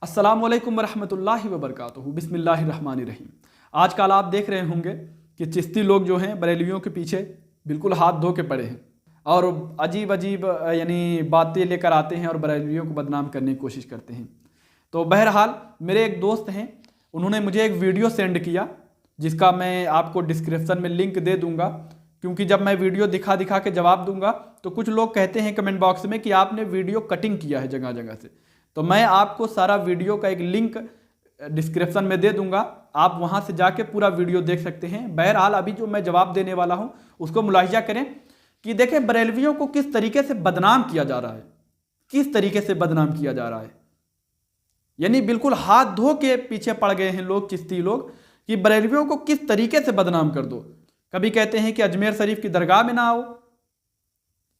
अस्सलाम वालेकुम रहमतुल्लाहि व बरकातुहू। बिस्मिल्लाहिर्रहमानिर्रहीम। आजकल आप देख रहे होंगे कि चिश्ती लोग जो हैं बरेलवियों के पीछे बिल्कुल हाथ धो के पड़े हैं और अजीब अजीब यानी बातें लेकर आते हैं और बरेलवियों को बदनाम करने की कोशिश करते हैं। तो बहरहाल मेरे एक दोस्त हैं, उन्होंने मुझे एक वीडियो सेंड किया जिसका मैं आपको डिस्क्रिप्शन में लिंक दे दूंगा, क्योंकि जब मैं वीडियो दिखा दिखा के जवाब दूंगा तो कुछ लोग कहते हैं कमेंट बॉक्स में कि आपने वीडियो कटिंग किया है जगह जगह से। तो मैं आपको सारा वीडियो का एक लिंक डिस्क्रिप्शन में दे दूंगा, आप वहां से जाके पूरा वीडियो देख सकते हैं। बहरहाल अभी जो मैं जवाब देने वाला हूं उसको मुलाहिजा करें कि देखें बरेलवियों को किस तरीके से बदनाम किया जा रहा है, किस तरीके से बदनाम किया जा रहा है। यानी बिल्कुल हाथ धो के पीछे पड़ गए हैं लोग, चिश्ती लोग, कि बरेलवियों को किस तरीके से बदनाम कर दो। कभी कहते हैं कि अजमेर शरीफ की दरगाह में ना आओ,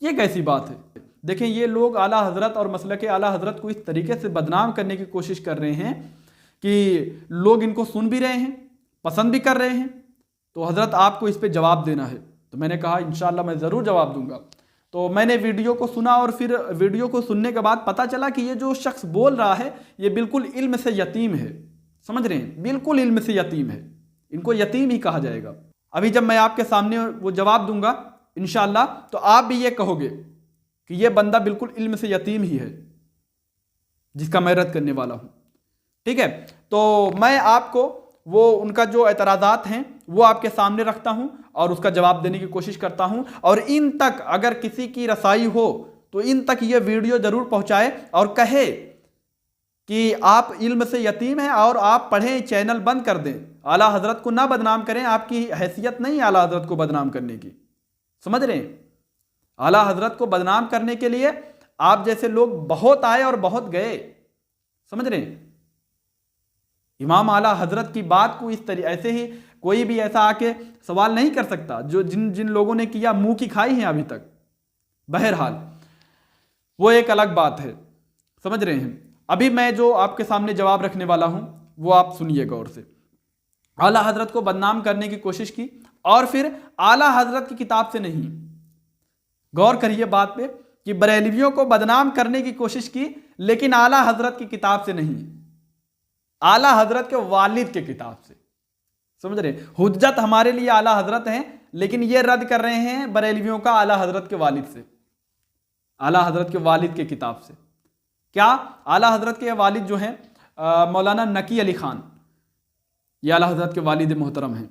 ये कैसी बात है। देखें ये लोग आला हजरत और मसलक आला हजरत को इस तरीके से बदनाम करने की कोशिश कर रहे हैं कि लोग इनको सुन भी रहे हैं, पसंद भी कर रहे हैं। तो हजरत आपको इस पे जवाब देना है। तो मैंने कहा इंशाअल्लाह मैं ज़रूर जवाब दूंगा। तो मैंने वीडियो को सुना और फिर वीडियो को सुनने के बाद पता चला कि ये जो शख्स बोल रहा है ये बिल्कुल इल्म से यतीम है। समझ रहे हैं, बिल्कुल इल्म से यतीम है, इनको यतीम ही कहा जाएगा। अभी जब मैं आपके सामने वो जवाब दूंगा इंशाअल्लाह तो आप भी ये कहोगे कि ये बंदा बिल्कुल इल्म से यतीम ही है जिसका मैं रद्द करने वाला हूं। ठीक है, तो मैं आपको वो उनका जो एतराज़ात हैं वो आपके सामने रखता हूं और उसका जवाब देने की कोशिश करता हूं। और इन तक अगर किसी की रसाई हो तो इन तक ये वीडियो जरूर पहुंचाए और कहे कि आप इल्म से यतीम हैं और आप पढ़ें, चैनल बंद कर दें, आला हजरत को ना बदनाम करें। आपकी हैसियत नहीं आला हजरत को बदनाम करने की, समझ रहे हैं। आला हजरत को बदनाम करने के लिए आप जैसे लोग बहुत आए और बहुत गए, समझ रहे हैं। इमाम आला हजरत की बात को इस तरीके ऐसे ही कोई भी ऐसा आके सवाल नहीं कर सकता जो जिन जिन लोगों ने किया मुंह की खाई है अभी तक। बहरहाल वो एक अलग बात है, समझ रहे हैं। अभी मैं जो आपके सामने जवाब रखने वाला हूं वो आप सुनिए गौर से। आला हजरत को बदनाम करने की कोशिश की और फिर आला हजरत की किताब से नहीं, गौर करिए बात पे, कि बरेलवियों को बदनाम करने की कोशिश की लेकिन आला हजरत की किताब से नहीं, आला हजरत के वालिद के किताब से। समझ रहे, हुज्जत हमारे लिए आला हजरत हैं लेकिन ये रद्द कर रहे हैं बरेलवियों का आला हजरत के वालिद से, आला हजरत के वालिद के किताब से। क्या आला हजरत के वालिद जो हैं मौलाना नकी अली खान, ये आला हजरत के वालिद मोहतरम हैं।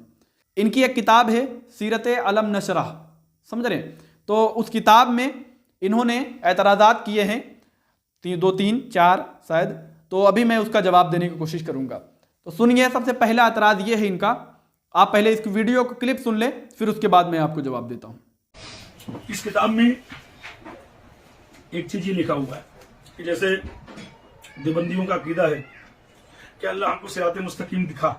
इनकी एक किताब है सीरत अलम नशरह, समझ रहे। तो उस किताब में इन्होंने एतराज़ात किए हैं 2 3 4 शायद। तो अभी मैं उसका जवाब देने की कोशिश करूंगा। तो सुनिए, सबसे पहला एतराज़ ये है इनका। आप पहले इस वीडियो को क्लिप सुन ले, फिर उसके बाद मैं आपको जवाब देता हूं। इस किताब में एक चीज ये लिखा हुआ है कि जैसे देवबंदियों का अकीदा है कि अल्लाह हमको सिरात मुस्तकीम दिखा,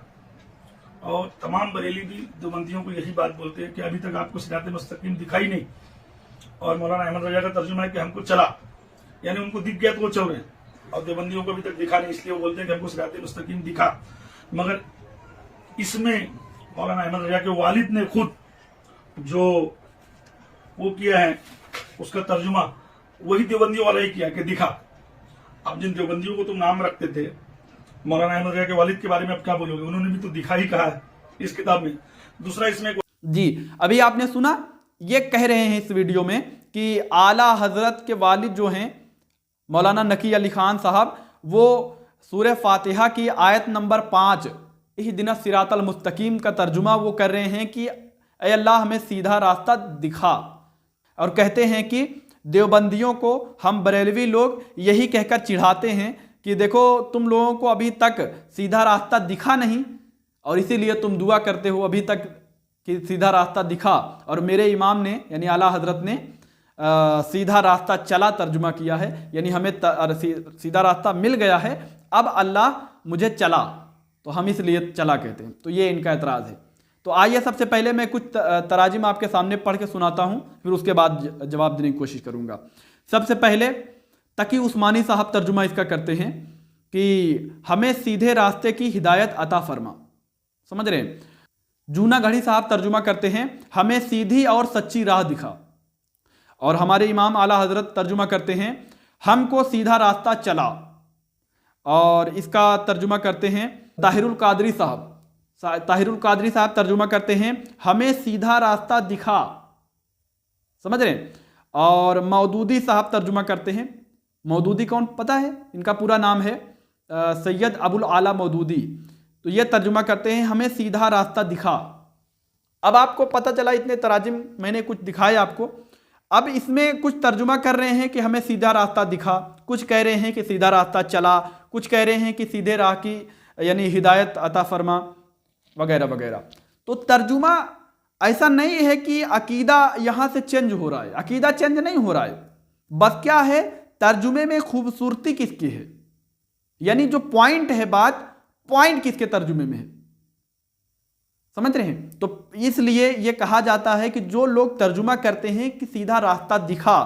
और तमाम बरेली भी देवबंदियों को यही बात बोलते हैं कि अभी तक आपको सिरात मुस्तकीम दिखा ही नहीं। और मौलाना अहमद रजा का तर्जुमा है कि हमको चला, यानी उनको दिख गया तो वो चल रहे हैं, और देवबंदियों को अभी तक दिखा नहीं, इसलिए वो बोलते हैं कि हमको सिरात मुस्तकीम दिखा। मगर इसमें मौलाना अहमद रजा के वालिद ने खुद जो वो किया है उसका तर्जुमा वही देवबंदियों वाला ही किया कि दिखा। अब जिन देवबंदियों को तुम नाम रखते थे, मौलाना अहमद रजा के वालिद के बारे में आप क्या बोलोगे? उन्होंने भी तो दिखा ही कहा है इस किताब में। दूसरा इसमें जी अभी आपने सुना, ये कह रहे हैं इस वीडियो में कि आला हजरत के वालिद जो हैं मौलाना नकी अली खान साहब, वो सूरह फातिहा की आयत नंबर 5 इहदिना सिरातल मुस्तकीम का तर्जुमा वो कर रहे हैं कि ऐ अल्लाह हमें सीधा रास्ता दिखा। और कहते हैं कि देवबंदियों को हम बरेलवी लोग यही कहकर चिढ़ाते हैं कि देखो तुम लोगों को अभी तक सीधा रास्ता दिखा नहीं और इसीलिए तुम दुआ करते हो अभी तक कि सीधा रास्ता दिखा। और मेरे इमाम ने यानी आला हजरत ने सीधा रास्ता चला तर्जुमा किया है, यानी हमें सीधा रास्ता मिल गया है, अब अल्लाह मुझे चला तो हम इसलिए चला कहते हैं। तो ये इनका एतराज़ है। तो आइए सबसे पहले मैं कुछ तराजिम आपके सामने पढ़ के सुनाता हूँ, फिर उसके बाद जवाब देने की कोशिश करूँगा। सबसे पहले तकी उस्मानी साहब तर्जुमा इसका करते हैं कि हमें सीधे रास्ते की हिदायत अता फरमा। समझ रहे हैं। जूना घड़ी साहब तर्जुमा करते हैं हमें सीधी और सच्ची राह दिखा। और हमारे इमाम आला हजरत तर्जुमा करते हैं हमको सीधा रास्ता चला। और इसका तर्जुमा करते हैं ताहिरुल कादरी साहब। ताहिरुल कादरी साहब तर्जुमा करते हैं हमें सीधा रास्ता दिखा। समझ रहे हैं? और मौदूदी साहब तर्जुमा करते हैं, मौदूदी कौन पता है? इनका पूरा नाम है सैयद अबुल आला मौदूदी। तो ये तर्जुमा करते हैं हमें सीधा रास्ता दिखा। अब आपको पता चला, इतने तराजिम मैंने कुछ दिखाए आपको। अब इसमें कुछ तर्जुमा कर रहे हैं कि हमें सीधा रास्ता दिखा, कुछ कह रहे हैं कि सीधा रास्ता चला, कुछ कह रहे हैं कि सीधे राह की यानी हिदायत अता फरमा, वगैरह वगैरह। तो तर्जुमा ऐसा नहीं है कि अकीदा यहाँ से चेंज हो रहा है, अकीदा चेंज नहीं हो रहा है। बस क्या है, तर्जुमे में खूबसूरती किसकी है, यानी जो पॉइंट है बात, पॉइंट किसके तर्जुमे में है। समझ रहे हैं? तो इसलिए यह कहा जाता है कि जो लोग तर्जुमा करते हैं कि सीधा रास्ता दिखा,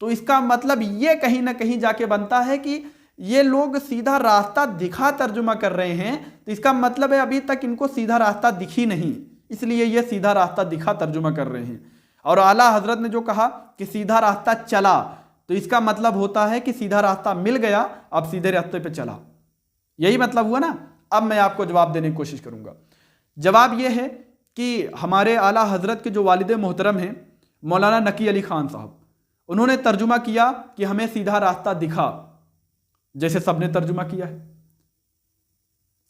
तो इसका मतलब यह कहीं ना कहीं जाके बनता है कि ये लोग सीधा रास्ता दिखा तर्जुमा कर रहे हैं, तो इसका मतलब है अभी तक इनको सीधा रास्ता दिखी नहीं, इसलिए ये सीधा रास्ता दिखा तर्जुमा कर रहे हैं। और आला हजरत ने जो कहा कि सीधा रास्ता चला, तो इसका मतलब होता है कि सीधा रास्ता मिल गया, अब सीधे रास्ते पे चला। यही मतलब हुआ ना। अब मैं आपको जवाब देने की कोशिश करूंगा। जवाब यह है कि हमारे आला हजरत के जो वालिद मोहतरम हैं मौलाना नकी अली खान साहब, उन्होंने तर्जुमा किया कि हमें सीधा रास्ता दिखा, जैसे सबने तर्जुमा किया है।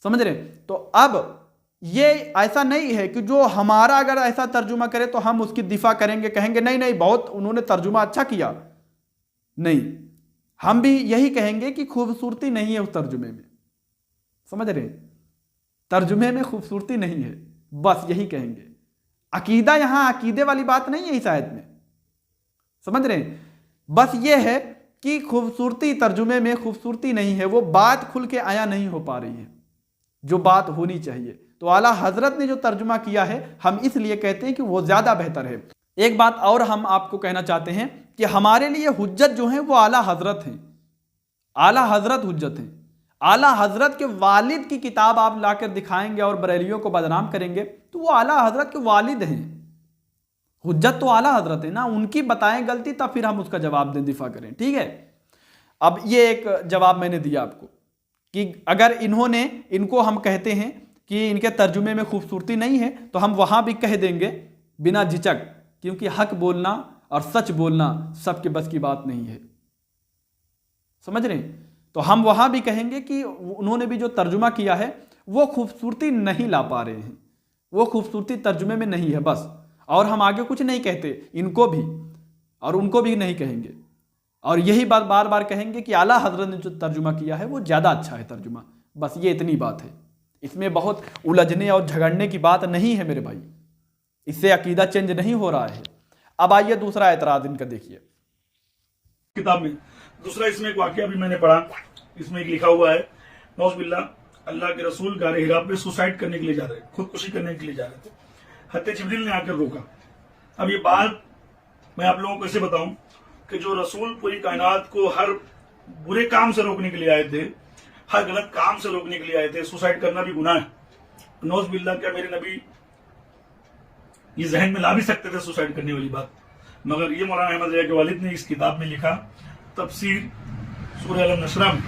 समझ रहे? तो अब ये ऐसा नहीं है कि जो हमारा अगर ऐसा तर्जुमा करे तो हम उसकी दिफा करेंगे, कहेंगे नहीं नहीं बहुत उन्होंने तर्जुमा अच्छा किया। नहीं, हम भी यही कहेंगे कि खूबसूरती नहीं है उस तर्जुमे में। समझ रहे? तर्जुमे में खूबसूरती नहीं है, बस यही कहेंगे। अकीदा यहां अकीदे वाली बात नहीं है इस आयत में। समझ रहे? बस ये है कि खूबसूरती तर्जुमे में खूबसूरती नहीं है, वो बात खुल के आया नहीं हो पा रही है जो बात होनी चाहिए। तो आला हजरत ने जो तर्जुमा किया है, हम इसलिए कहते हैं कि वो ज्यादा बेहतर है। एक बात और हम आपको कहना चाहते हैं कि हमारे लिए हुज्जत जो है वो आला हजरत हैं। आला हजरत हुज्जत हैं। आला हजरत के वालिद की किताब आप लाकर दिखाएंगे और बरेलियों को बदनाम करेंगे, तो वो आला हजरत के वालिद हैं। हुज्जत तो आला हजरत है ना, उनकी बताएं गलती तब फिर हम उसका जवाब दें, दिफा करें। ठीक है? अब ये एक जवाब मैंने दिया आपको कि अगर इनको हम कहते हैं कि इनके तर्जुमे में खूबसूरती नहीं है, तो हम वहां भी कह देंगे बिना झिझक, क्योंकि हक बोलना और सच बोलना सबके बस की बात नहीं है। समझ रहे? तो हम वहां भी कहेंगे कि उन्होंने भी जो तर्जुमा किया है वो खूबसूरती नहीं ला पा रहे हैं, वो खूबसूरती तर्जुमे में नहीं है बस। और हम आगे कुछ नहीं कहते, इनको भी और उनको भी नहीं कहेंगे, और यही बात बार बार कहेंगे कि आला हजरत ने जो तर्जुमा किया है वो ज़्यादा अच्छा है तर्जुमा। बस ये इतनी बात है, इसमें बहुत उलझने और झगड़ने की बात नहीं है मेरे भाई, इससे अकीदा चेंज नहीं हो रहा है। अब आइए दूसरा एतराज इनका देखिए किताब में। दूसरा इसमें एक वाकया भी मैंने पढ़ा, इसमें एक लिखा हुआ है, नौज़बिल्ला अल्लाह के रसूल गारे हिरा पे सुसाइड करने के लिए जा रहे, खुदकुशी करने के लिए जा रहे थे। हत्ते जिब्रील ने आकर रोका। अब ये बात मैं आप लोगों को कैसे बताऊं कि जो रसूल पूरी कायनात को हर बुरे काम से रोकने के लिए आए थे, हर गलत काम से रोकने के लिए आए थे, सुसाइड करना भी गुनाह है। नौज़बिल्ला क्या मेरे नबी ये जहन में ला भी सकते थे सुसाइड करने वाली बात? मगर ये मौलाना अहमद रिया के वालिद ने इस किताब में लिखा, तफसीर सूरह अल-नशरा में।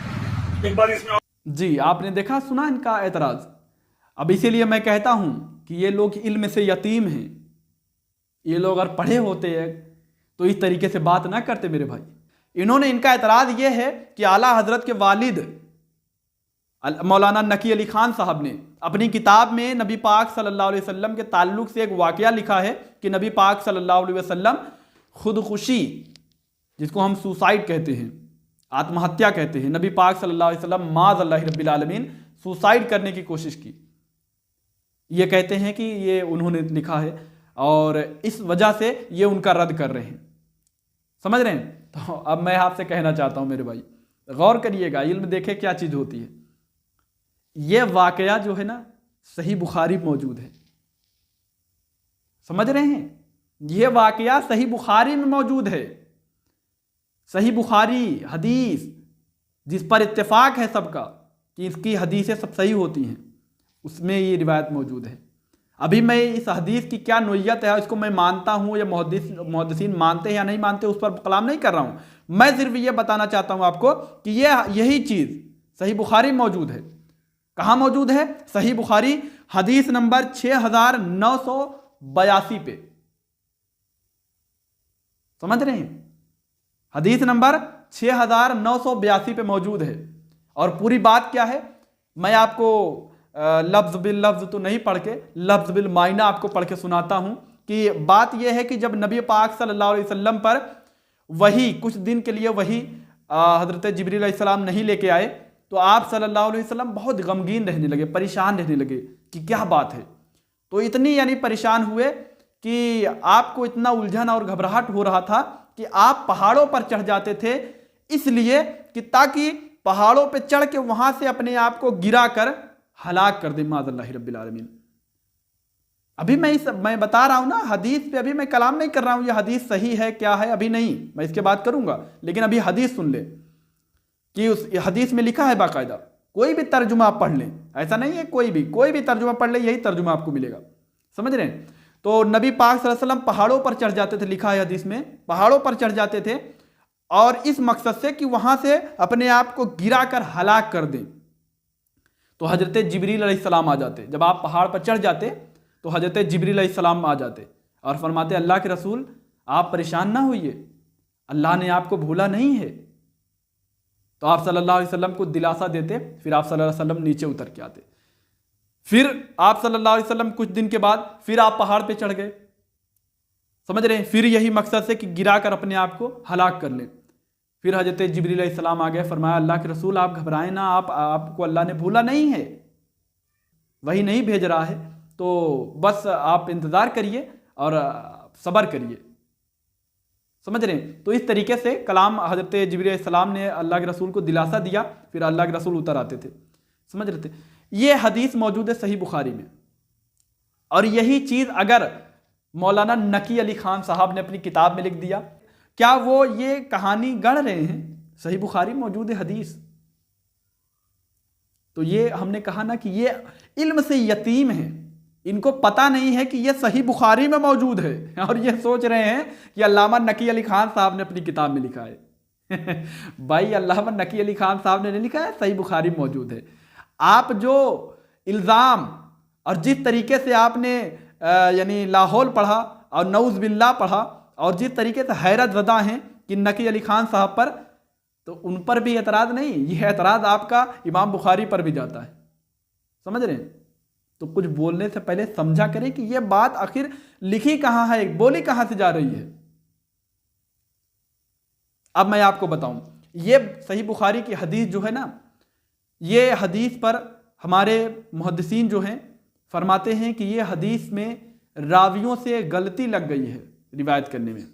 एक बार इसमें जी आपने देखा, सुना इनका एतराज। अब इसीलिए मैं कहता हूं कि ये लोग इल्म से यतीम हैं। ये लोग अगर पढ़े होते हैं तो इस तरीके से बात ना करते मेरे भाई। इन्होंने, इनका एतराज ये है कि आला हजरत के वालिद मौलाना नकी अली खान साहब ने अपनी किताब में नबी पाक सल्लल्लाहु अलैहि वसल्लम के ताल्लुक से एक वाकया लिखा है कि नबी पाक सल्लल्लाहु अलैहि वसल्लम खुदकुशी, जिसको हम सुसाइड कहते हैं, आत्महत्या कहते हैं, नबी पाक सल्लल्लाहु अलैहि वसल्लम माज़अल्लाहि रब्बिल आलमीन सुसाइड करने की कोशिश की। ये कहते हैं कि ये उन्होंने लिखा है और इस वजह से ये उनका रद्द कर रहे हैं। समझ रहे हैं? तो अब मैं आपसे कहना चाहता हूं मेरे भाई, गौर करिएगा, इल्म देखे क्या चीज़ होती है। ये वाकया जो है ना सही बुखारी मौजूद है। समझ रहे हैं? ये वाकया सही बुखारी में मौजूद है। सही बुखारी हदीस जिस पर इत्तेफाक है सबका कि इसकी हदीसें सब सही होती हैं, उसमें ये रिवायत मौजूद है। अभी मैं इस हदीस की क्या नोयत है, इसको मैं मानता हूँ या मुहद्दिसीन मानते हैं या नहीं मानते, उस पर कलाम नहीं कर रहा हूँ। मैं सिर्फ ये बताना चाहता हूँ आपको कि यही चीज़ सही बुखारी मौजूद है। कहाँ मौजूद है? सही बुखारी हदीस नंबर 6982 पे। समझ रहे हैं? हदीस नंबर 6982 पे मौजूद है। और पूरी बात क्या है, मैं आपको लफ्ज बिल लफ्ज तो नहीं पढ़ के, लफ्ज बिल मायना आपको पढ़ के सुनाता हूं कि बात यह है कि जब नबी पाक सल्लल्लाहु अलैहि वसल्लम पर वही कुछ दिन के लिए वही हजरत जिब्रील अलैहिस्सलाम नहीं लेके आए, तो आप सल्लल्लाहु अलैहि वसल्लम बहुत गमगीन रहने लगे, परेशान रहने लगे कि क्या बात है। तो इतनी यानी परेशान हुए कि आपको इतना उलझन और घबराहट हो रहा था कि आप पहाड़ों पर चढ़ जाते थे, इसलिए कि ताकि पहाड़ों पर चढ़ के वहां से अपने आप को गिरा कर हलाक कर दे माज़ल्लाहि रब्बिल आलमीन। अभी मैं बता रहा हूं ना हदीस पे, अभी मैं कलाम नहीं कर रहा हूं ये हदीस सही है क्या है, अभी नहीं, मैं इसके बात करूंगा। लेकिन अभी हदीस सुन ले कि उस हदीस में लिखा है बाकायदा। कोई भी तर्जुमा आप पढ़ लें, ऐसा नहीं है कोई भी तर्जुमा पढ़ ले, यही तर्जुमा आपको मिलेगा। समझ रहे हैं? तो नबी पाक सल्लल्लाहु अलैहि वसल्लम पहाड़ों पर चढ़ जाते थे, लिखा है हदीस में, पहाड़ों पर चढ़ जाते थे और इस मकसद से कि वहां से अपने आप को गिरा कर हलाक कर दें। तो हजरत जिब्रील अलैहिस्सलाम आ जाते। जब आप पहाड़ पर चढ़ जाते तो हजरत जिब्रील अलैहिस्सलाम आ जाते और फरमाते, अल्लाह के रसूल आप परेशान ना होइए, अल्लाह ने आपको भूला नहीं है। तो आप सल्लल्लाहु अलैहि वसल्लम को दिलासा देते, फिर आप सल्लल्लाहु अलैहि वसल्लम नीचे उतर के आते। फिर आप सल्लल्लाहु अलैहि वसल्लम कुछ दिन के बाद फिर आप पहाड़ पे चढ़ गए। समझ रहे हैं? फिर यही मकसद से कि गिरा कर अपने आप को हलाक कर लें। फिर हजरत जिब्रील अलैहिस्सलाम आ गए, फरमाया, अल्लाह के रसूल आप घबराएं ना, आपको अल्लाह ने भूला नहीं है, वही नहीं भेज रहा है, तो बस आप इंतज़ार करिए और सब्र करिए। समझ रहे हैं? तो इस तरीके से कलाम हजरत जिब्रील अलैहिस्सलाम ने अल्लाह के रसूल को दिलासा दिया, फिर अल्लाह के रसूल उतर आते थे। समझ रहे थे? ये हदीस मौजूद है सही बुखारी में। और यही चीज़ अगर मौलाना नकी अली खान साहब ने अपनी किताब में लिख दिया, क्या वो ये कहानी गढ़ रहे हैं? सही बुखारी मौजूद है हदीस। तो ये हमने कहा ना कि ये इल्म से यतीम है, इनको पता नहीं है कि ये सही बुखारी में मौजूद है, और ये सोच रहे हैं कि अल्लामा नकी अली खान साहब ने अपनी किताब में लिखा है। भाई अल्लामा नकी अली खान साहब ने नहीं लिखा है, सही बुखारी में मौजूद है। आप जो इल्ज़ाम और जिस तरीके से आपने यानी लाहौल पढ़ा और नऊज़ बिल्लाह पढ़ा और जिस तरीके से हैरत ज़दा हैं कि नकी अली खान साहब पर, तो उन पर भी एतराज़ नहीं, यह एतराज़ आपका इमाम बुखारी पर भी जाता है। समझ रहे हैं? तो कुछ बोलने से पहले समझा करें कि यह बात आखिर लिखी कहाँ है, बोली कहाँ से जा रही है। अब मैं आपको बताऊं, ये सही बुखारी की हदीस जो है ना, ये हदीस पर हमारे मुहद्दिसीन जो हैं फरमाते हैं कि ये हदीस में रावियों से गलती लग गई है रिवायत करने में।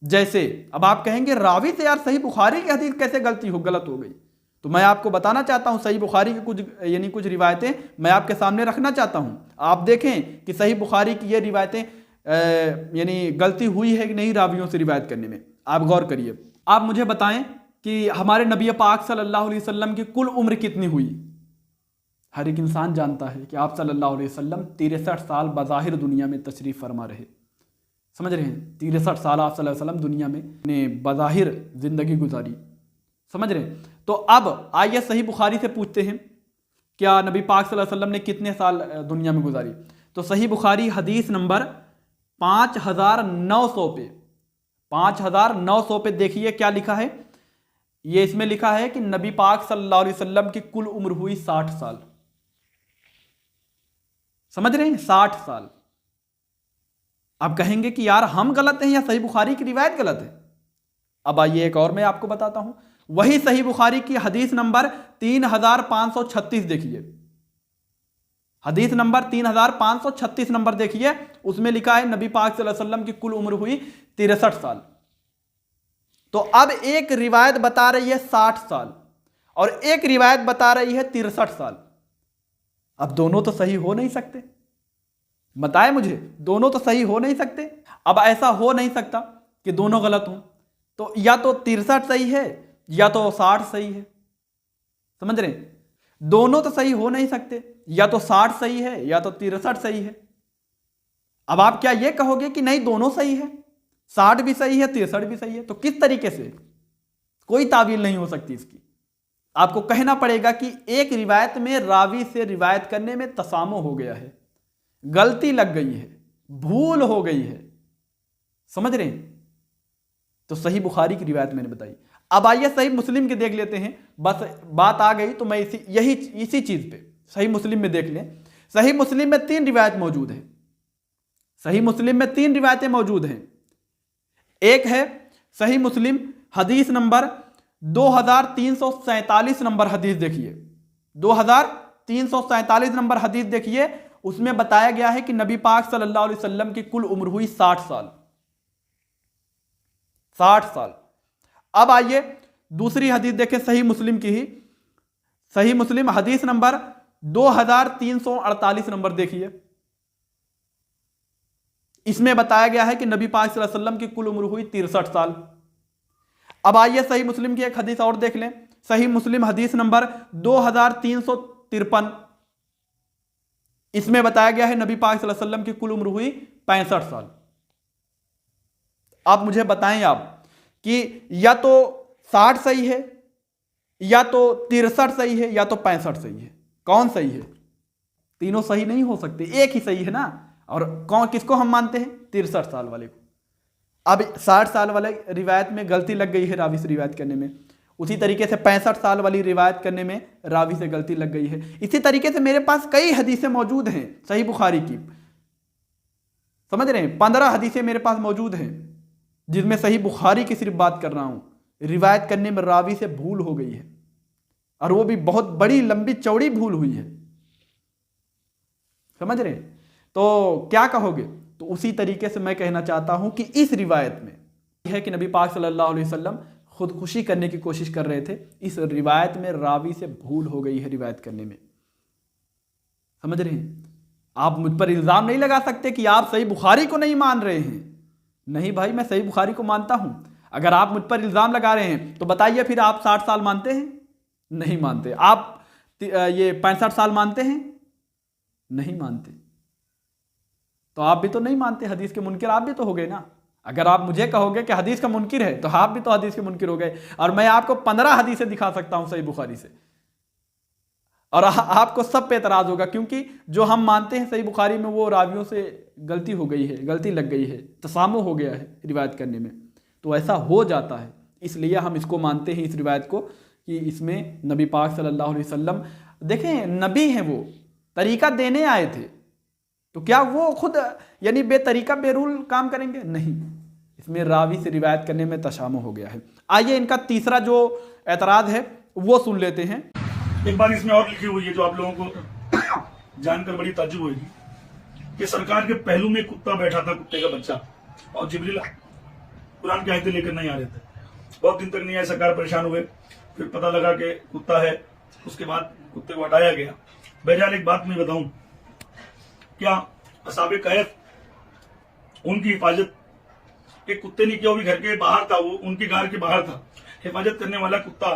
जैसे अब आप कहेंगे रावी से यार सही बुखारी की हदीस कैसे गलत हो गई, तो मैं आपको बताना चाहता हूं सही बुखारी की कुछ रिवायतें मैं आपके सामने रखना चाहता हूं। आप देखें कि सही बुखारी की ये रिवायतें यानी गलती हुई है कि नहीं रावियों से रिवायत करने में। आप गौर करिए, आप मुझे बताएं कि हमारे नबी पाक सल्लल्लाहु अलैहि वसल्लम की कुल उम्र कितनी हुई। हर एक इंसान जानता है कि आप सल्लल्लाहु अलैहि वसल्लम 63 साल बज़ाहिर दुनिया में तशरीफ़ फरमा रहे। समझ रहे हैं? 63 साल आप सल्लल्लाहु अलैहि वसल्लम दुनिया में ने बज़ाहिर ज़िंदगी गुजारी। समझ रहे हैं? तो अब आइए सही बुखारी से पूछते हैं, क्या नबी पाक सल्लल्लाहु अलैहि वसल्लम ने कितने साल दुनिया में गुजारी। तो सही बुखारी हदीस नंबर 5900 पे, 5900 पे देखिए क्या लिखा है। ये इसमें लिखा है कि नबी पाक सल्लल्लाहु अलैहि वसल्लम की कुल उम्र हुई 60 साल। समझ रहे हैं? 60 साल। आप कहेंगे कि यार हम गलत हैं या सही बुखारी की रिवायत गलत है। अब आइए एक और मैं आपको बताता हूं, वही सही बुखारी की हदीस नंबर 3536 देखिए। हदीस नंबर 3536 नंबर देखिए, उसमें लिखा है नबी पाक सल्लल्लाहु अलैहि वसल्लम की कुल उम्र हुई 63 साल। तो अब एक रिवायत बता रही है 60 साल और एक रिवायत बता रही है 63 साल। अब दोनों तो सही हो नहीं सकते, बताए मुझे, दोनों तो सही हो नहीं सकते। अब ऐसा हो नहीं सकता कि दोनों गलत हों, तो या तो 63 सही है या तो 60 सही है। समझ रहे हैं? दोनों तो सही हो नहीं सकते, या तो 60 सही है या तो 63 सही है। अब आप क्या ये कहोगे कि नहीं दोनों सही है, 60 भी सही है 63 भी सही है? तो किस तरीके से? कोई तावील नहीं हो सकती इसकी। आपको कहना पड़ेगा कि एक रिवायत में रावी से रिवायत करने में तसामो हो गया है, गलती लग गई है, भूल हो गई है। समझ रहे हैं? तो सही बुखारी की रिवायत मैंने बताई। अब आइए सही मुस्लिम के देख लेते हैं। बस बात आ गई तो मैं इसी चीज पे सही मुस्लिम में देख लें। सही मुस्लिम में 3 रिवायत मौजूद है। सही मुस्लिम में 3 रिवायतें मौजूद हैं। एक है सही मुस्लिम हदीस नंबर 2347 नंबर हदीस देखिए, 2347 नंबर हदीस देखिए। उसमें बताया गया है कि नबी पाक सल्लल्लाहु अलैहि वसल्लम की कुल उम्र हुई 60 साल। 60 साल। अब आइए दूसरी हदीस देखें सही मुस्लिम की ही। सही मुस्लिम हदीस नंबर 2348 नंबर देखिए। इसमें बताया गया है कि नबी पाक सल्लल्लाहु अलैहि वसल्लम की कुल उम्र हुई 63 साल। अब आइए सही मुस्लिम की एक हदीस और देख लें। सही मुस्लिम हदीस नंबर 2353। इसमें बताया गया है नबी पाक सल्लल्लाहु अलैहि वसल्लम की कुल उम्र हुई 65 साल। आप मुझे बताएं आप कि या तो 60 सही है, या तो 63 सही है, या तो 65 सही है। कौन सही है? तीनों सही नहीं हो सकते, एक ही सही है ना। और कौन किसको हम मानते हैं? 63 साल वाले को। अब 60 साल वाले रिवायत में गलती लग गई है रावी से रिवायत करने में, उसी तरीके से 65 साल वाली रिवायत करने में रावी से गलती लग गई है। इसी तरीके से मेरे पास कई हदीसें मौजूद हैं सही बुखारी की। समझ रहे हैं? 15 हदीसें मेरे पास मौजूद हैं जिसमें सही बुखारी की सिर्फ बात कर रहा हूं, रिवायत करने में रावी से भूल हो गई है, और वो भी बहुत बड़ी लंबी चौड़ी भूल हुई है। समझ रहे हैं? तो क्या कहोगे? तो उसी तरीके से मैं कहना चाहता हूं कि इस रिवायत में है कि नबी पाक सल्लल्लाहु अलैहि वसल्लम खुदकुशी करने की कोशिश कर रहे थे। इस रिवायत में रावी से भूल हो गई है रिवायत करने में। समझ रहे हैं? आप मुझ पर इल्जाम नहीं लगा सकते कि आप सही बुखारी को नहीं मान रहे हैं। नहीं भाई, मैं सही बुखारी को मानता हूं। अगर आप मुझ पर इल्जाम लगा रहे हैं तो बताइए फिर आप 60 साल मानते हैं? नहीं मानते। आप ये 65 साल मानते हैं? नहीं मानते। तो आप भी तो नहीं मानते, हदीस के मुनकिर आप भी तो हो गए ना। अगर आप मुझे कहोगे कि हदीस का मुनकिर है तो आप भी तो हदीस के मुनकिर हो गए। और मैं आपको 15 हदीसें दिखा सकता हूं सही बुखारी से, और आपको सब पे एतराज होगा, क्योंकि जो हम मानते हैं सही बुखारी में वो रावियों से गलती हो गई है, गलती लग गई है, तसामो हो गया है रिवायत करने में। तो ऐसा हो जाता है, इसलिए हम इसको मानते हैं इस रिवायत को कि इसमें नबी पाक सल्लल्लाहु अलैहि वसल्लम, देखें नबी हैं, वो तरीका देने आए थे, तो क्या वो खुद यानी बेतरीका बेरूल काम करेंगे? नहीं, इसमें रावी से रिवायत करने में तशामो हो गया है। आइए इनका तीसरा जो एतराज है वो सुन लेते हैं। एक बात इसमें और लिखी हुई है जो आप लोगों को जानकर बड़ी ताज्जुब होगी कि सरकार के पहलू में कुत्ता बैठा था, कुत्ते का बच्चा, और जिब्रील कुरान की आयतें लेकर नहीं आ रहे थे। बहुत दिन तक नहीं आए, सरकार परेशान हुए, फिर पता लगा कि कुत्ता है, उसके बाद कुत्ते को हटाया गया। बहरहाल एक बात मैं बताऊं, क्या असहाबे कहफ उनकी हिफाजत एक कुत्ते ने किया, वो भी घर के बाहर था, वो उनके घर के बाहर था, हिफाजत करने वाला कुत्ता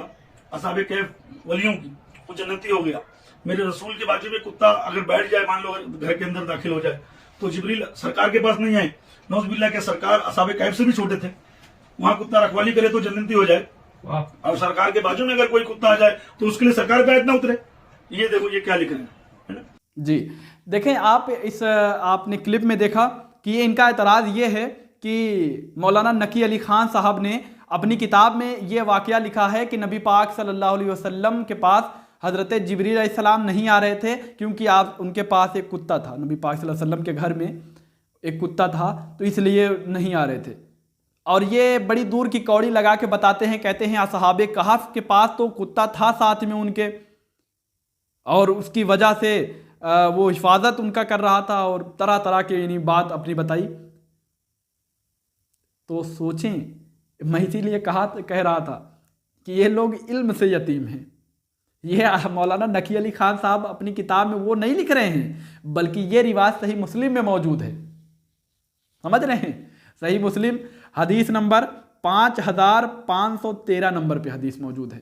असहाबे कहफ वलियों की, वो जन्नती हो गया। मेरे रसूल के बाजू में कुत्ता अगर बैठ जाए, मान लो अगर घर के अंदर दाखिल हो जाए, तो जिब्रील सरकार के पास नहीं आए, नौजुबिल्लाह के सरकार असहाबे कहफ से भी छोटे थे, वहां कुत्ता रखवाली करे तो जन्नती हो जाए, और सरकार के बाजू में अगर कोई कुत्ता आ जाए तो उसके लिए सरकार पे आयत ना उतरे। ये देखो ये क्या लिख रहे हैं जी। देखें आप आपने क्लिप में देखा कि ये इनका एतराज़ ये है कि मौलाना नकी अली खान साहब ने अपनी किताब में ये वाक़या लिखा है कि नबी पाक सल्लल्लाहु अलैहि वसल्लम के पास हज़रत जिब्रील अलैहिस्सलाम नहीं आ रहे थे, क्योंकि आप उनके पास एक कुत्ता था, नबी पाक सल्लल्लाहु अलैहि वसल्लम के घर में एक कुत्ता था, तो इसलिए नहीं आ रहे थे। और ये बड़ी दूर की कौड़ी लगा के बताते हैं, कहते हैं असहाबे कहफ के पास तो कुत्ता था साथ में उनके, और उसकी वजह से वो हिफाजत उनका कर रहा था, और तरह तरह के यानी बात अपनी बताई। तो सोचें, मैं इसीलिए कह रहा था कि ये लोग इल्म से यतीम हैं। ये मौलाना नकी अली खान साहब अपनी किताब में वो नहीं लिख रहे हैं, बल्कि ये रिवाज सही मुस्लिम में मौजूद है। समझ रहे हैं? सही मुस्लिम हदीस नंबर 5513 नंबर पे हदीस मौजूद है।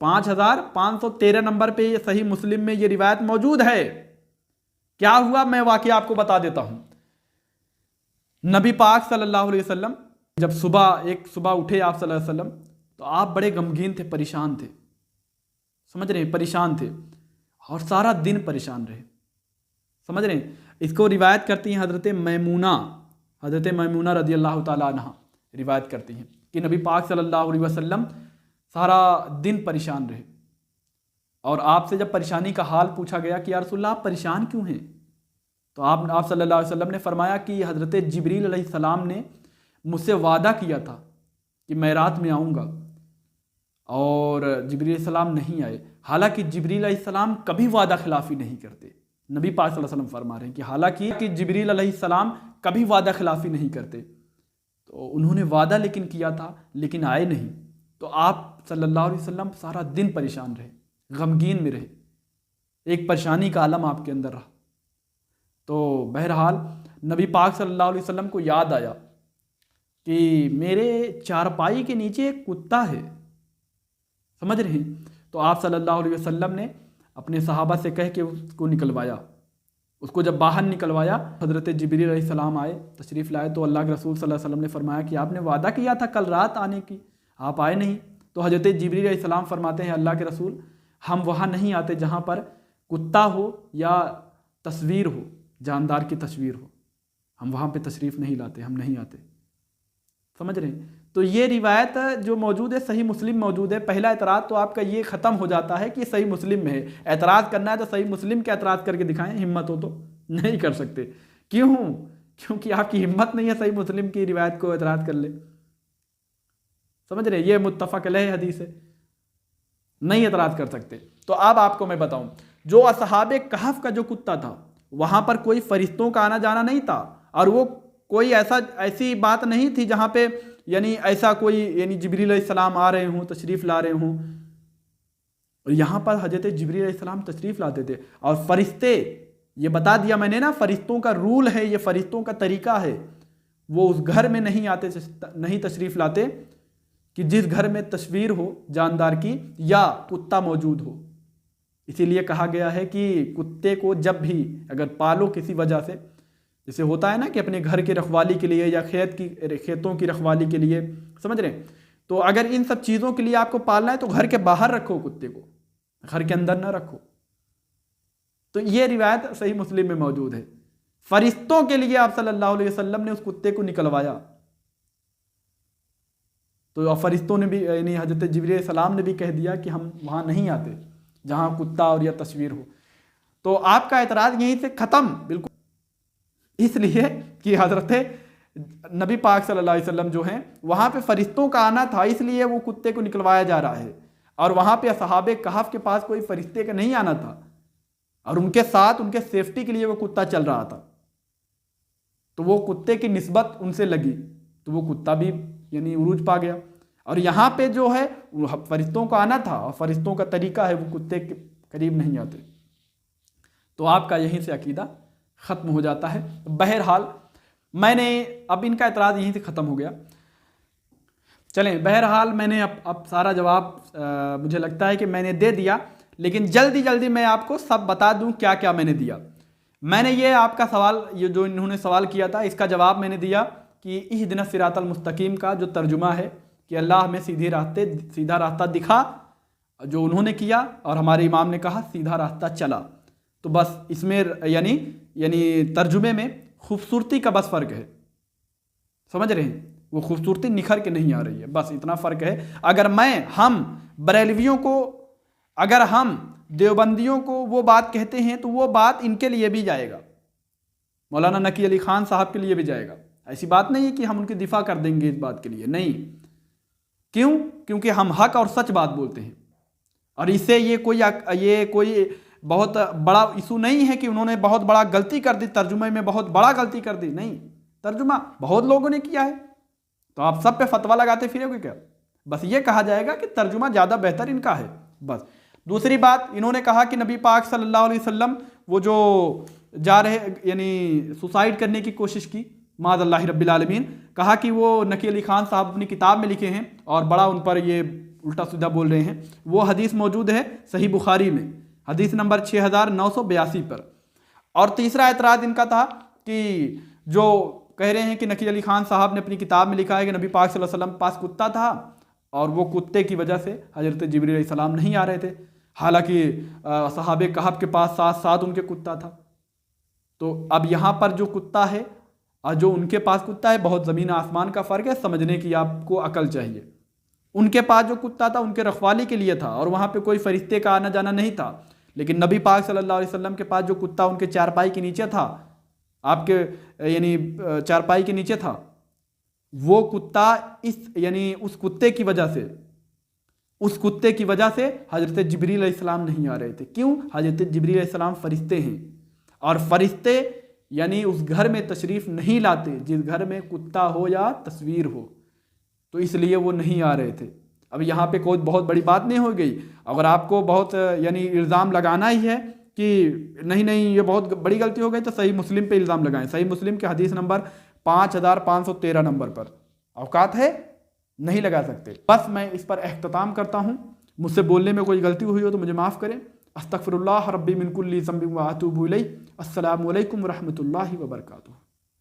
5513 नंबर पे ये सही मुस्लिम में ये रिवायत मौजूद है। क्या हुआ मैं वाकया आपको बता देता हूं। नबी पाक सल्लल्लाहु अलैहि वसल्लम जब सुबह उठे आप सल्लल्लाहु अलैहि वसल्लम, तो आप बड़े गमगीन थे, परेशान थे, समझ रहे हैं, परेशान थे और सारा दिन परेशान रहे, समझ रहे हैं। इसको रिवायत करती हैं हज़रत मैमूना रज़ी अल्लाह ताला अन्हा रिवायत करती हैं कि नबी पाक सल्लल्लाहु अलैहि वसल्लम सारा दिन परेशान रहे और आपसे जब परेशानी का हाल पूछा गया कि या रसूलल्लाह आप परेशान क्यों हैं, तो आप सल्लल्लाहु अलैहि वसल्लम ने फरमाया कि हज़रत जिब्रील अलैहिस्सलाम ने मुझसे वादा किया था कि मैं रात में आऊँगा और जिब्रील अलैहिस्सलाम नहीं आए। हालांकि जिब्रील अलैहिस्सलाम कभी वादा खिलाफ़ी नहीं करते, नबी पाक सल्लल्लाहु अलैहि वसल्लम फरमा रहे हैं कि हालांकि जिब्रील अलैहिस्सलाम कभी वादा खिलाफ़ी नहीं करते, तो उन्होंने वादा लेकिन किया था लेकिन आए नहीं। तो आप सल्लल्लाहु अलैहि वसल्लम सारा दिन परेशान रहे, गमगीन में रहे, एक परेशानी का आलम आपके अंदर रहा। तो बहरहाल नबी पाक सल्लल्लाहु अलैहि वसल्लम को याद आया कि मेरे चारपाई के नीचे एक कुत्ता है, समझ रहे हैं। तो आप सल्लल्लाहु अलैहि वसल्लम ने अपने सहाबा से कह के उसको निकलवाया। उसको जब बाहर निकलवाया, हज़रत जिब्रील अलैहिस्सलाम आए, तशरीफ़ लाए, तो अल्लाह के रसूल सल्लल्लाहु अलैहि वसल्लम ने फरमाया कि आपने वादा किया था कल रात आने की, आप आए नहीं। तो हज़रत जिब्रील अलैहिस्सलाम फरमाते हैं, अल्लाह के रसूल, हम वहाँ नहीं आते जहाँ पर कुत्ता हो या तस्वीर हो, जानदार की तस्वीर हो, हम वहाँ पे तशरीफ़ नहीं लाते, हम नहीं आते, समझ रहे हैं। तो ये रिवायत जो मौजूद है सही मुस्लिम मौजूद है। पहला एतराज़ तो आपका ये ख़त्म हो जाता है कि सही मुस्लिम में है। एतराज़ करना है तो सही मुस्लिम के एतराज़ करके दिखाएं, हिम्मत हो तो। नहीं कर सकते, क्यों? क्योंकि आपकी हिम्मत नहीं है सही मुस्लिम की रिवायत को एतराज़ कर ले, समझ रहे। ये मुत्तफ़क़ अलैह हदीस है, नहीं एतराज़ कर सकते। तो अब आपको मैं बताऊं, जो असहाबे कहफ का जो कुत्ता था, वहाँ पर कोई फरिश्तों का आना जाना नहीं था और वो कोई ऐसी बात नहीं थी जहाँ पे यानी ऐसा कोई यानी जिब्रील अलैहिस्सलाम आ रहे हों, तशरीफ़ ला रहे हों। और यहाँ पर हज़रत जिब्रील अलैहिस्सलाम तशरीफ़ लाते थे और फरिश्ते, ये बता दिया मैंने ना, फरिश्तों का रूल है, ये फरिश्तों का तरीका है, वो उस घर में नहीं आते, नहीं तशरीफ़ लाते कि जिस घर में तस्वीर हो जानदार की या कुत्ता मौजूद हो। इसीलिए कहा गया है कि कुत्ते को जब भी अगर पालो किसी वजह से, जैसे होता है ना कि अपने घर की रखवाली के लिए या खेतों की रखवाली के लिए, समझ रहे हैं, तो अगर इन सब चीज़ों के लिए आपको पालना है तो घर के बाहर रखो कुत्ते को, घर के अंदर ना रखो। तो ये रिवायत सही मुस्लिम में मौजूद है। फरिश्तों के लिए आप सल्लल्लाहु अलैहि वसल्लम ने उस कुत्ते को निकलवाया, तो फरिश्तों ने भी यानी हज़रत जिब्रील सलाम ने भी कह दिया कि हम वहाँ नहीं आते जहाँ कुत्ता और या तस्वीर हो। तो आपका एतराज़ यहीं से ख़त्म बिल्कुल, इसलिए कि हज़रत नबी पाक सल्लल्लाहु अलैहि वसल्लम जो हैं वहाँ पे फरिश्तों का आना था, इसलिए वो कुत्ते को निकलवाया जा रहा है। और वहाँ पे असहाबे कहफ के पास कोई फरिश्ते का नहीं आना था और उनके साथ उनके सेफ्टी के लिए वो कुत्ता चल रहा था, तो वो कुत्ते की निस्बत उनसे लगी, तो वो कुत्ता भी यानी उरूज पा गया। और यहाँ पे जो है फरिश्तों का आना था और फरिश्तों का तरीका है, वो कुत्ते के करीब नहीं आते। तो आपका यहीं से अकीदा ख़त्म हो जाता है। बहरहाल मैंने अब इनका एतराज़ यहीं से ख़त्म हो गया। चलें, बहरहाल मैंने अब सारा जवाब मुझे लगता है कि मैंने दे दिया, लेकिन जल्दी जल्दी मैं आपको सब बता दूं क्या क्या मैंने दिया। मैंने ये आपका सवाल, ये जो इन्होंने सवाल किया था, इसका जवाब मैंने दिया कि इहदिना सिरातल मुस्तकीम का जो तर्जुमा है कि अल्लाह हमें सीधा रास्ता दिखा, जो उन्होंने किया और हमारे इमाम ने कहा सीधा रास्ता चला। तो बस इसमें यानी तर्जुमे में खूबसूरती का बस फ़र्क है, समझ रहे हैं, वो खूबसूरती निखर के नहीं आ रही है, बस इतना फ़र्क है। अगर हम बरेलवियों को, अगर हम देवबंदियों को वो बात कहते हैं तो वो बात इनके लिए भी जाएगा, मौलाना नकी अली ख़ान साहब के लिए भी जाएगा। ऐसी बात नहीं है कि हम उनकी दिफा कर देंगे इस बात के लिए, नहीं। क्यों? क्योंकि हम हक और सच बात बोलते हैं और इससे ये कोई बहुत बड़ा इशू नहीं है कि उन्होंने बहुत बड़ा गलती कर दी, तर्जुमे में बहुत बड़ा गलती कर दी, नहीं। तर्जुमा बहुत लोगों ने किया है, तो आप सब पे फतवा लगाते फिरोगे क्या? बस ये कहा जाएगा कि तर्जुमा ज़्यादा बेहतर इनका है, बस। दूसरी बात, इन्होंने कहा कि नबी पाक सल्लल्लाहु अलैहि वसल्लम वो जो जा रहे यानी सुसाइड करने की कोशिश की, माज़अल्लाह रब्बिल आलमीन, कहा कि वो नकी अली ख़ान साहब अपनी किताब में लिखे हैं और बड़ा उन पर ये उल्टा सीधा बोल रहे हैं। वो हदीस मौजूद है सही बुखारी में, हदीस नंबर 6982 पर। और तीसरा एतराज़ इनका था कि जो कह रहे हैं कि नकी अली ख़ान साहब ने अपनी किताब में लिखा है कि नबी पाक सल्लल्लाहु अलैहि वसल्लम के पास कुत्ता था और वो कुत्ते की वजह से हज़रत जिब्रील अलैहिस्सलाम नहीं आ रहे थे। हालांकि सहाबे कहफ के पास साथ उनके कुत्ता था। तो अब यहाँ पर जो कुत्ता है और जो उनके पास कुत्ता है, बहुत ज़मीन आसमान का फ़र्क है, समझने की आपको अकल चाहिए। उनके पास जो कुत्ता था उनके रखवाली के लिए था और वहाँ पे कोई फरिश्ते का आना जाना नहीं था। लेकिन नबी पाक सल्लल्लाहु अलैहि वसल्लम के पास जो कुत्ता उनके चारपाई के नीचे था, आपके यानी चारपाई के नीचे था, वो कुत्ता उस कुत्ते की वजह से हज़रत जिब्रील अलैहिस्सलाम नहीं आ रहे थे। क्यों? हज़रत जिब्रील अलैहिस्सलाम फरिश्ते हैं और फरिश्ते यानी उस घर में तशरीफ़ नहीं लाते जिस घर में कुत्ता हो या तस्वीर हो, तो इसलिए वो नहीं आ रहे थे। अब यहाँ पे कोई बहुत बड़ी बात नहीं हो गई। अगर आपको बहुत यानी इल्ज़ाम लगाना ही है कि नहीं ये बहुत बड़ी गलती हो गई, तो सही मुस्लिम पे इल्ज़ाम लगाएं। सही मुस्लिम के हदीस नंबर 5513 नंबर पर औकात है, नहीं लगा सकते। बस मैं इस पर एहतताम करता हूँ। मुझसे बोलने में कोई गलती हुई हो तो मुझे माफ़ करें। अस्तगफिरुल्लाह रब्बी मिन कुल्ली ज़ंबिन व अतूबु इलैह। अस्सलामु अलैकुम व रहमतुल्लाहि व बरकातुहू।